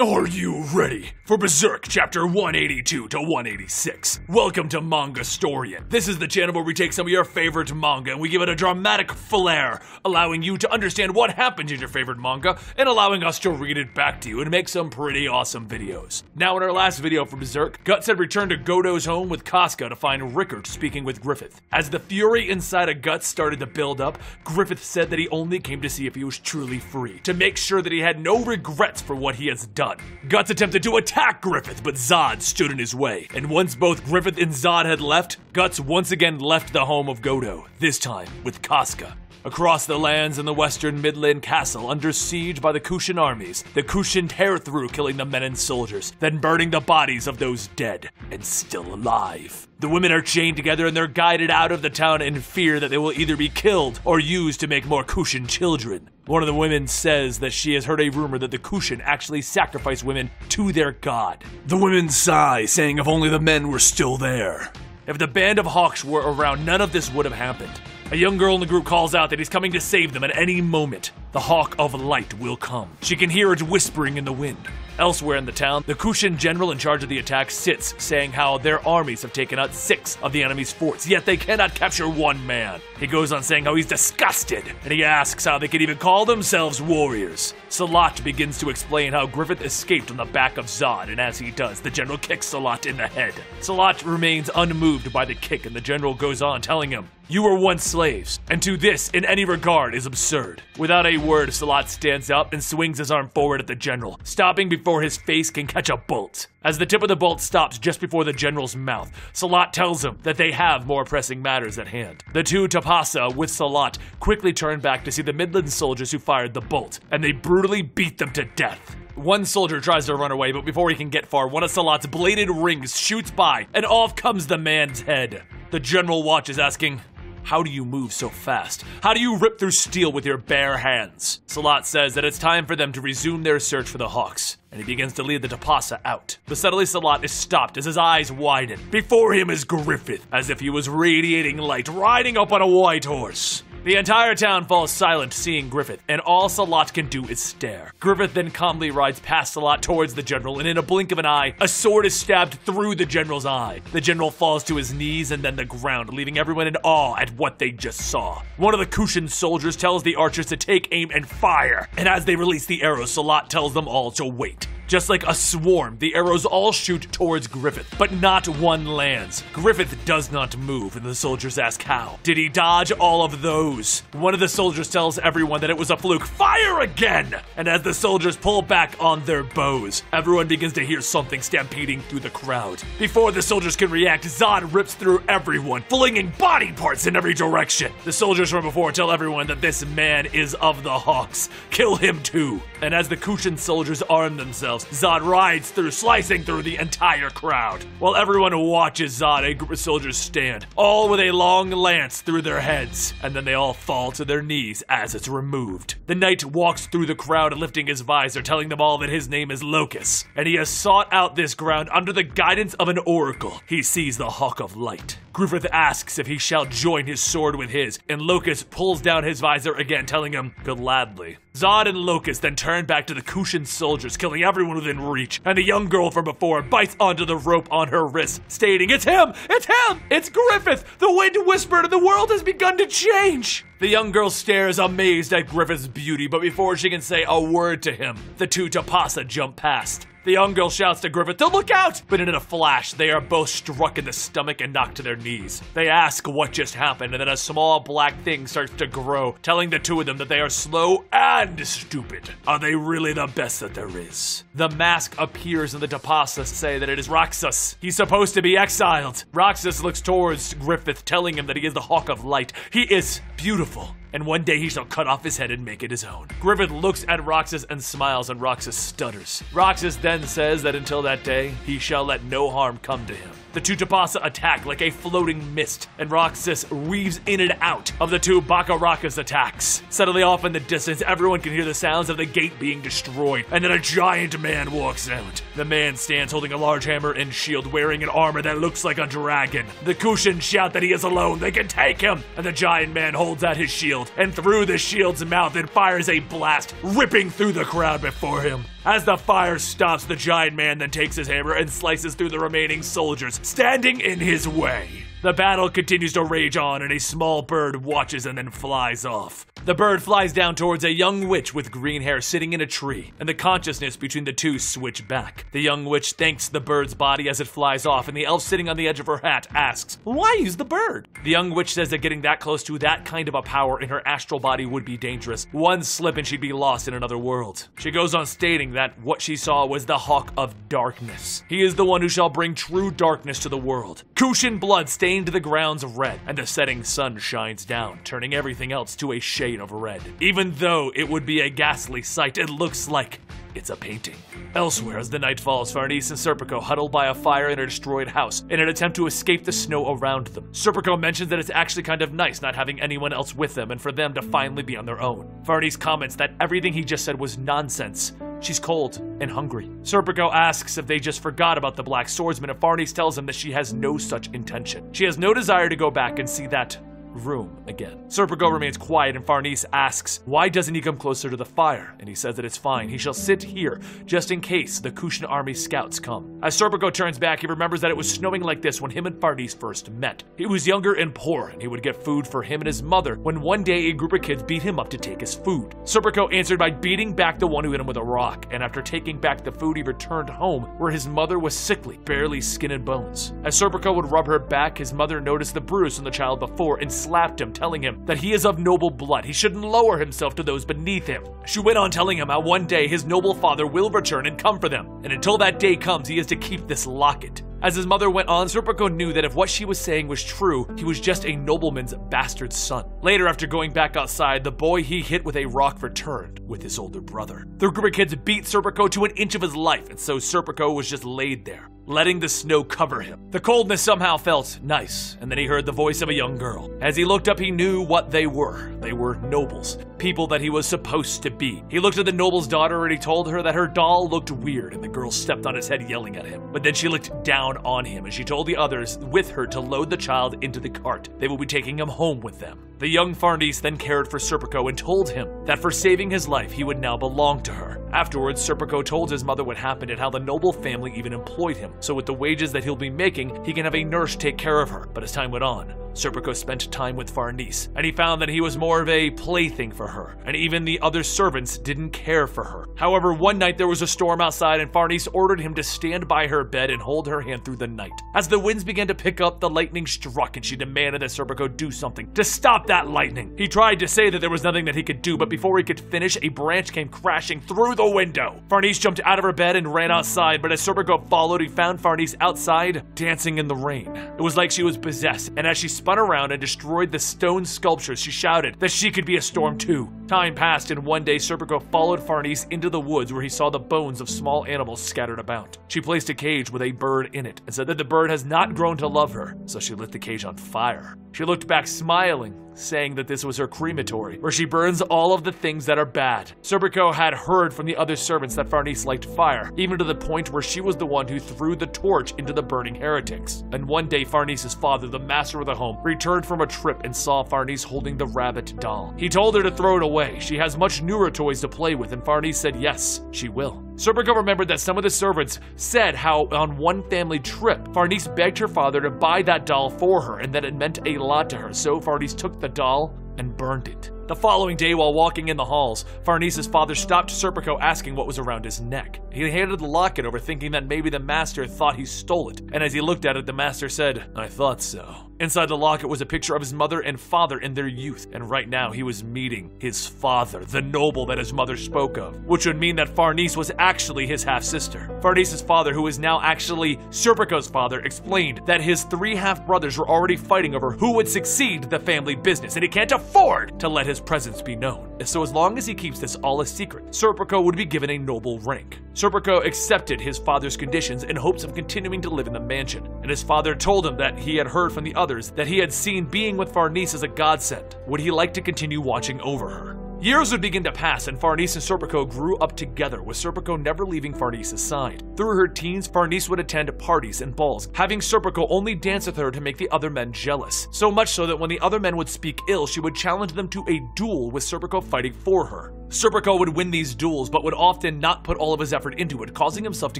Are you ready for Berserk chapter 182 to 186? Welcome to Manga Storian. This is the channel where we take some of your favorite manga and we give it a dramatic flair, allowing you to understand what happened in your favorite manga and allowing us to read it back to you and make some pretty awesome videos. Now in our last video for Berserk, Guts had returned to Godo's home with Casca to find Rickert speaking with Griffith. As the fury inside of Guts started to build up, Griffith said that he only came to see if he was truly free, to make sure that he had no regrets for what he has done. Guts attempted to attack Griffith, but Zod stood in his way. And once both Griffith and Zod had left, Guts once again left the home of Godo, this time with Casca. Across the lands in the western Midland Castle, under siege by the Kushan armies, the Kushan tear through, killing the men and soldiers, then burning the bodies of those dead and still alive. The women are chained together and they're guided out of the town in fear that they will either be killed or used to make more Kushan children. One of the women says that she has heard a rumor that the Kushan actually sacrifice women to their god. The women sigh, saying if only the men were still there. If the band of Hawks were around, none of this would have happened. A young girl in the group calls out that he's coming to save them at any moment. The Hawk of Light will come. She can hear it whispering in the wind. Elsewhere in the town, the Kushan general in charge of the attack sits, saying how their armies have taken out 6 of the enemy's forts, yet they cannot capture 1 man. He goes on saying how he's disgusted, and he asks how they can even call themselves warriors. Salat begins to explain how Griffith escaped on the back of Zod, and as he does, the general kicks Salat in the head. Salat remains unmoved by the kick, and the general goes on telling him, "You were once slaves, and to this in any regard is absurd." Without a word, Salat stands up and swings his arm forward at the general, stopping before his face can catch a bolt. As the tip of the bolt stops just before the general's mouth, Salat tells him that they have more pressing matters at hand. The two Tapasa with Salat quickly turn back to see the Midland soldiers who fired the bolt, and they brutally beat them to death. One soldier tries to run away, but before he can get far, one of Salat's bladed rings shoots by, and off comes the man's head. The general watches, asking, "How do you move so fast? How do you rip through steel with your bare hands?" Salat says that it's time for them to resume their search for the Hawks, and he begins to lead the Tapasa out. But suddenly Salat is stopped as his eyes widen. Before him is Griffith, as if he was radiating light, riding up on a white horse. The entire town falls silent seeing Griffith, and all Salat can do is stare. Griffith then calmly rides past Salat towards the general, and in a blink of an eye, a sword is stabbed through the general's eye. The general falls to his knees and then the ground, leaving everyone in awe at what they just saw. One of the Kushan soldiers tells the archers to take aim and fire, and as they release the arrows, Salat tells them all to wait. Just like a swarm, the arrows all shoot towards Griffith, but not one lands. Griffith does not move, and the soldiers ask how. Did he dodge all of those? One of the soldiers tells everyone that it was a fluke. Fire again! And as the soldiers pull back on their bows, everyone begins to hear something stampeding through the crowd. Before the soldiers can react, Zod rips through everyone, flinging body parts in every direction. The soldiers from before tell everyone that this man is of the Hawks. Kill him too. And as the Kushan soldiers arm themselves, Zod rides through, slicing through the entire crowd. While everyone watches Zod, a group of soldiers stand, all with a long lance through their heads, and then they all fall to their knees as it's removed. The knight walks through the crowd lifting his visor, telling them all that his name is Locus, and he has sought out this ground under the guidance of an oracle. He sees the Hawk of Light. Griffith asks if he shall join his sword with his, and Locus pulls down his visor again, telling him, gladly. Zod and Locus then turn back to the Kushan soldiers, killing everyone within reach, and the young girl from before bites onto the rope on her wrist, stating, "It's him! It's him! It's Griffith! The wind whispered and the world has begun to change!" The young girl stares amazed at Griffith's beauty, but before she can say a word to him, the two Tapasa jump past. The young girl shouts to Griffith to look out, but in a flash, they are both struck in the stomach and knocked to their knees. They ask what just happened, and then a small black thing starts to grow, telling the two of them that they are slow and stupid. Are they really the best that there is? The mask appears and the Tapasa say that it is Roxas. He's supposed to be exiled. Roxas looks towards Griffith, telling him that he is the Hawk of Light. He is beautiful, and one day he shall cut off his head and make it his own. Griffith looks at Roxas and smiles, and Roxas stutters. Roxas then says that until that day, he shall let no harm come to him. The two Tabasa attack like a floating mist, and Roxas weaves in and out of the two Bakaraka's attacks. Suddenly off in the distance, everyone can hear the sounds of the gate being destroyed, and then a giant man walks out. The man stands holding a large hammer and shield, wearing an armor that looks like a dragon. The Kushin shout that he is alone, they can take him, and the giant man holds out his shield, and through the shield's mouth it fires a blast, ripping through the crowd before him. As the fire stops, the giant man then takes his hammer and slices through the remaining soldiers standing in his way. The battle continues to rage on, and a small bird watches and then flies off. The bird flies down towards a young witch with green hair sitting in a tree, and the consciousness between the two switch back. The young witch thanks the bird's body as it flies off, and the elf sitting on the edge of her hat asks, "Why use the bird?" The young witch says that getting that close to that kind of a power in her astral body would be dangerous. One slip and she'd be lost in another world. She goes on stating that what she saw was the Hawk of Darkness. He is the one who shall bring true darkness to the world. Kushin blood stained the grounds red, and the setting sun shines down, turning everything else to a shade of red. Even though it would be a ghastly sight, it looks like it's a painting. Elsewhere, as the night falls, Farnese and Serpico huddle by a fire in a destroyed house in an attempt to escape the snow around them. Serpico mentions that it's actually kind of nice not having anyone else with them and for them to finally be on their own. Farnese comments that everything he just said was nonsense. She's cold and hungry. Serpico asks if they just forgot about the Black Swordsman, and Farnese tells him that she has no such intention. She has no desire to go back and see that room again. Serpico remains quiet, and Farnese asks why doesn't he come closer to the fire, and he says that it's fine. He shall sit here just in case the Kushin army scouts come. As Serpico turns back, he remembers that it was snowing like this when him and Farnese first met. He was younger and poor, and he would get food for him and his mother when one day a group of kids beat him up to take his food. Serpico answered by beating back the one who hit him with a rock, and after taking back the food, he returned home where his mother was sickly, barely skin and bones. As Serpico would rub her back, his mother noticed the bruise from the child before and slapped him, telling him that he is of noble blood. He shouldn't lower himself to those beneath him. She went on telling him how one day his noble father will return and come for them, and until that day comes, he is to keep this locket. As his mother went on, Serpico knew that if what she was saying was true, he was just a nobleman's bastard son. Later, after going back outside, the boy he hit with a rock returned with his older brother. The group of kids beat Serpico to an inch of his life, and so Serpico was just laid there, letting the snow cover him. The coldness somehow felt nice, and then he heard the voice of a young girl. As he looked up, he knew what they were. They were nobles, people that he was supposed to be. He looked at the noble's daughter and he told her that her doll looked weird, and the girl stepped on his head yelling at him. But then she looked down on him, and she told the others with her to load the child into the cart. They will be taking him home with them. The young Farnese then cared for Serpico and told him that for saving his life, he would now belong to her. Afterwards, Serpico told his mother what happened and how the noble family even employed him, so with the wages that he'll be making, he can have a nurse take care of her. But as time went on, Serpico spent time with Farnese, and he found that he was more of a plaything for her, and even the other servants didn't care for her. However, one night there was a storm outside, and Farnese ordered him to stand by her bed and hold her hand through the night. As the winds began to pick up, the lightning struck, and she demanded that Serpico do something to stop that lightning. He tried to say that there was nothing that he could do, but before he could finish, a branch came crashing through the window. Farnese jumped out of her bed and ran outside, but as Serpico followed, he found Farnese outside, dancing in the rain. It was like she was possessed, and as she spun around and destroyed the stone sculptures, she shouted that she could be a storm too. Time passed, and one day Serpico followed Farnese into the woods where he saw the bones of small animals scattered about. She placed a cage with a bird in it and said that the bird has not grown to love her, so she lit the cage on fire. She looked back smiling, saying that this was her crematory, where she burns all of the things that are bad. Serpico had heard from the other servants that Farnese liked fire, even to the point where she was the one who threw the torch into the burning heretics. And one day, Farnese's father, the master of the home, returned from a trip and saw Farnese holding the rabbit doll. He told her to throw it away. She has much newer toys to play with, and Farnese said yes, she will. Serpico remembered that some of the servants said how on one family trip, Farnese begged her father to buy that doll for her and that it meant a lot to her, so Farnese took the doll and burned it. The following day, while walking in the halls, Farnese's father stopped Serpico asking what was around his neck. He handed the locket over, thinking that maybe the master thought he stole it, and as he looked at it, the master said, "I thought so." Inside the locket was a picture of his mother and father in their youth, and right now he was meeting his father, the noble that his mother spoke of, which would mean that Farnese was actually his half-sister. Farnese's father, who is now actually Serpico's father, explained that his 3 half-brothers were already fighting over who would succeed the family business, and he can't afford to let his presence be known. So as long as he keeps this all a secret, Serpico would be given a noble rank. Serpico accepted his father's conditions in hopes of continuing to live in the mansion. and his father told him that he had heard from the others that he had seen being with Farnese as a godsend. Would he like to continue watching over her? Years would begin to pass, and Farnese and Serpico grew up together, with Serpico never leaving Farnese's side. Through her teens, Farnese would attend parties and balls, having Serpico only dance with her to make the other men jealous. So much so that when the other men would speak ill, she would challenge them to a duel with Serpico fighting for her. Serpico would win these duels, but would often not put all of his effort into it, causing himself to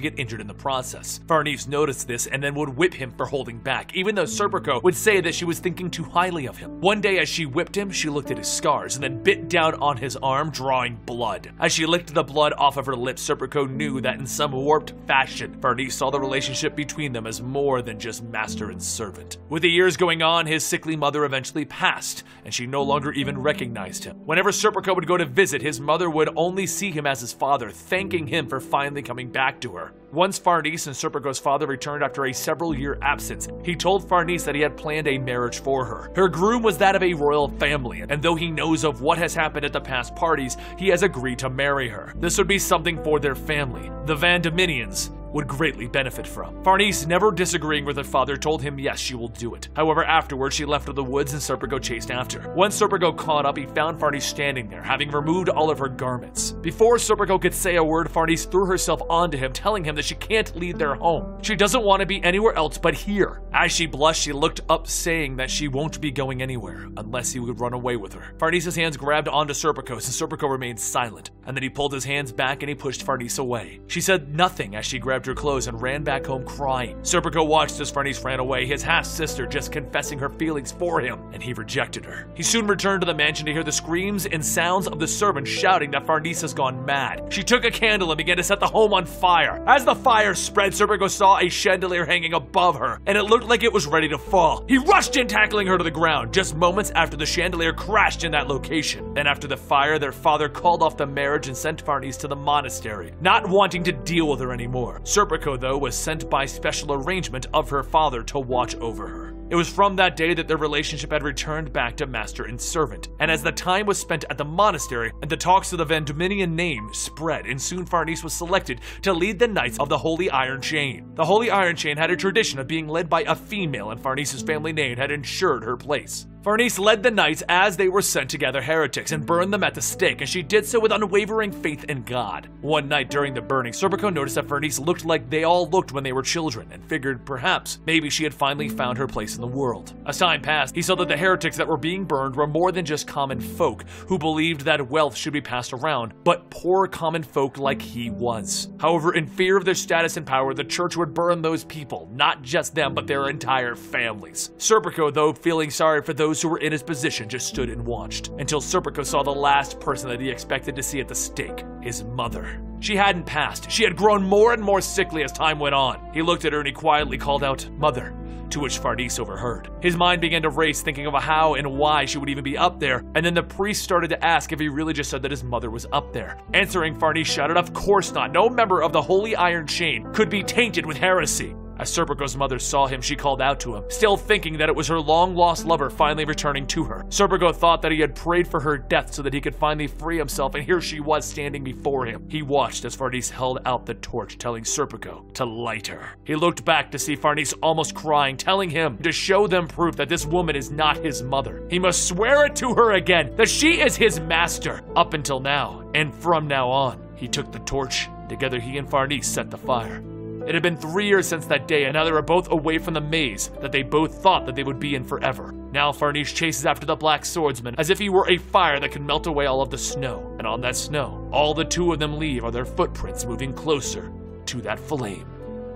get injured in the process. Farnese noticed this and then would whip him for holding back, even though Serpico would say that she was thinking too highly of him. One day as she whipped him, she looked at his scars and then bit down on his arm, drawing blood. As she licked the blood off of her lips, Serpico knew that in some warped fashion, Farnese saw the relationship between them as more than just master and servant. With the years going on, his sickly mother eventually passed, and she no longer even recognized him. Whenever Serpico would go to visit, his mother would only see him as his father, thanking him for finally coming back to her. Once Farnese and Serpico's father returned after a several-year absence, he told Farnese that he had planned a marriage for her. Her groom was that of a royal family, and though he knows of what has happened at the past parties, he has agreed to marry her. This would be something for their family. The Van Dominions would greatly benefit from. Farnese, never disagreeing with her father, told him yes, she will do it. However, afterwards, she left to the woods and Serpico chased after. Once Serpico caught up, he found Farnese standing there, having removed all of her garments. Before Serpico could say a word, Farnese threw herself onto him, telling him that she can't leave their home. She doesn't want to be anywhere else but here. As she blushed, she looked up, saying that she won't be going anywhere unless he would run away with her. Farnese's hands grabbed onto Serpico's, and Serpico remained silent, and then he pulled his hands back and he pushed Farnese away. She said nothing as she grabbed her clothes and ran back home crying. Serpico watched as Farnese ran away, his half-sister just confessing her feelings for him, and he rejected her. He soon returned to the mansion to hear the screams and sounds of the servants shouting that Farnese has gone mad. She took a candle and began to set the home on fire. As the fire spread, Serpico saw a chandelier hanging above her, and it looked like it was ready to fall. He rushed in, tackling her to the ground, just moments after the chandelier crashed in that location. Then after the fire, their father called off the marriage and sent Farnese to the monastery, not wanting to deal with her anymore. Serpico, though, was sent by special arrangement of her father to watch over her. It was from that day that their relationship had returned back to master and servant, and as the time was spent at the monastery and the talks of the Van Dominion name spread, and soon Farnese was selected to lead the Knights of the Holy Iron Chain. The Holy Iron Chain had a tradition of being led by a female, and Farnese's family name had ensured her place. Farnese led the knights as they were sent to gather heretics and burn them at the stake, and she did so with unwavering faith in God. One night during the burning, Serpico noticed that Farnese looked like they all looked when they were children, and figured perhaps maybe she had finally found her place in the world. As time passed, he saw that the heretics that were being burned were more than just common folk who believed that wealth should be passed around, but poor common folk like he was. However, in fear of their status and power, the church would burn those people, not just them, but their entire families. Serpico, though, feeling sorry for those who were in his position, just stood and watched, until Serpico saw the last person that he expected to see at the stake, his mother. She hadn't passed. She had grown more and more sickly as time went on. He looked at her and he quietly called out, "Mother," to which Farnese overheard. His mind began to race, thinking of how and why she would even be up there, and then the priest started to ask if he really just said that his mother was up there. Answering, Farnese shouted, "Of course not. No member of the Holy Iron Chain could be tainted with heresy." As Serpico's mother saw him, she called out to him, still thinking that it was her long-lost lover finally returning to her. Serpico thought that he had prayed for her death so that he could finally free himself, and here she was standing before him. He watched as Farnese held out the torch, telling Serpico to light her. He looked back to see Farnese almost crying, telling him to show them proof that this woman is not his mother. He must swear it to her again, that she is his master, up until now, and from now on. He took the torch. Together he and Farnese set the fire. It had been 3 years since that day, and now they were both away from the maze that they both thought that they would be in forever. Now Farnese chases after the Black Swordsman as if he were a fire that could melt away all of the snow. And on that snow, all the two of them leave are their footprints moving closer to that flame.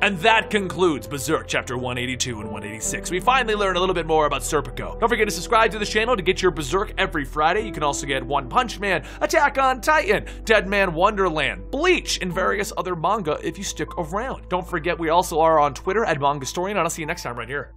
And that concludes Berserk Chapter 182 and 186. We finally learned a little bit more about Serpico. Don't forget to subscribe to the channel to get your Berserk every Friday. You can also get One Punch Man, Attack on Titan, Dead Man Wonderland, Bleach, and various other manga if you stick around. Don't forget we also are on Twitter at Mangastorian, and I'll see you next time right here.